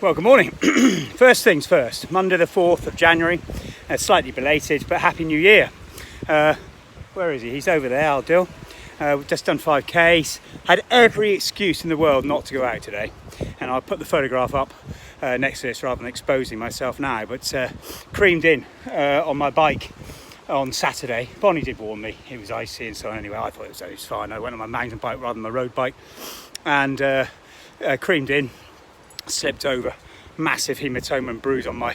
Well, good morning. First things first, Monday the 4th of January, slightly belated, but Happy New Year. Where is he? He's over there, Aldil. We've just done 5Ks, had every excuse in the world not to go out today, and I'll put the photograph up next to this rather than exposing myself now, but creamed in on my bike on Saturday. Bonnie did warn me, it was icy and so on. Anyway, I thought it was fine. I went on my mountain bike rather than my road bike, and creamed in. Slipped over, massive hematoma and bruise on my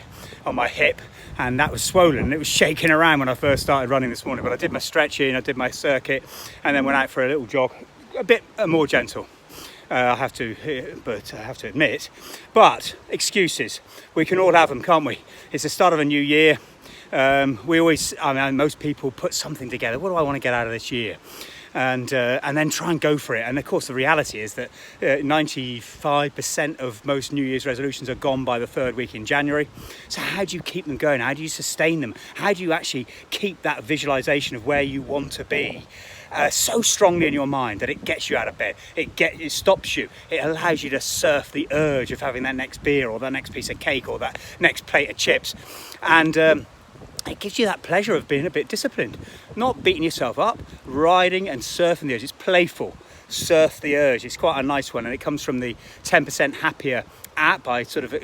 hip, and that was swollen and it was shaking around when I first started running this morning. But I did my stretching, I did my circuit, and then went out for a little jog, a bit more gentle. I have to admit. But excuses, we can all have them, can't we? It's the start of a new year. Most people put something together. What do I want to get out of this year? And then try and go for it. And of course the reality is that 95% of most New Year's resolutions are gone by the third week in January. So how do you keep them going? How do you sustain them? How do you actually keep that visualization of where you want to be so strongly in your mind that it gets you out of bed, it stops you, it allows you to surf the urge of having that next beer or that next piece of cake or that next plate of chips, and it gives you that pleasure of being a bit disciplined, not beating yourself up, riding and surfing the urge. It's playful. Surf the urge. It's quite a nice one, and it comes from the 10% Happier app. I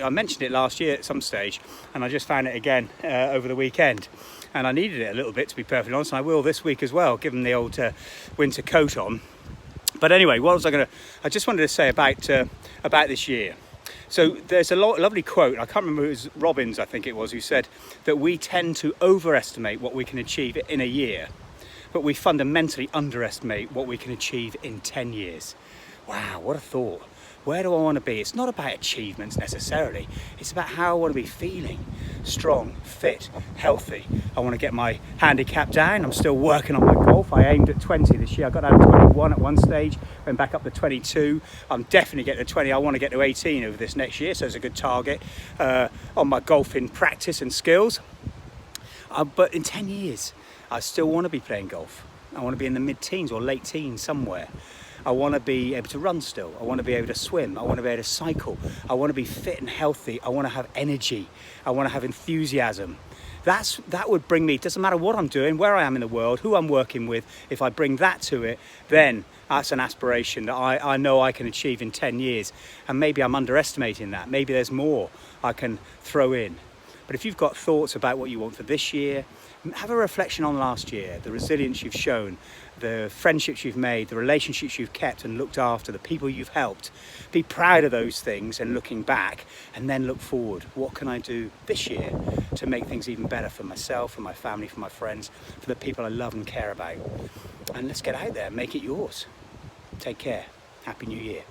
mentioned it last year at some stage, and I just found it again over the weekend, and I needed it a little bit, to be perfectly honest, and I will this week as well, given the old winter coat on. But anyway, I just wanted to say about this year. So there's a lovely quote, I can't remember, it was Robbins, I think it was, who said that we tend to overestimate what we can achieve in a year, but we fundamentally underestimate what we can achieve in 10 years. Wow, what a thought. Where do I want to be? It's not about achievements necessarily. It's about how I want to be feeling. Strong, fit, healthy. I want to get my handicap down. I'm still working on my golf. I aimed at 20 this year. I got down to 21 at one stage, went back up to 22. I'm definitely getting to 20. I want to get to 18 over this next year, so it's a good target on my golfing practice and skills. But in 10 years, I still want to be playing golf. I want to be in the mid-teens or late teens somewhere. I want to be able to run still. I want to be able to swim. I want to be able to cycle. I want to be fit and healthy. I want to have energy. I want to have enthusiasm. That would bring me, doesn't matter what I'm doing, where I am in the world, who I'm working with, if I bring that to it, then that's an aspiration that I know I can achieve in 10 years. And maybe I'm underestimating that. Maybe there's more I can throw in. But if you've got thoughts about what you want for this year, have a reflection on last year, the resilience you've shown, the friendships you've made, the relationships you've kept and looked after, the people you've helped. Be proud of those things and looking back, and then look forward. What can I do this year to make things even better for myself, for my family, for my friends, for the people I love and care about? And let's get out there and make it yours. Take care. Happy New Year.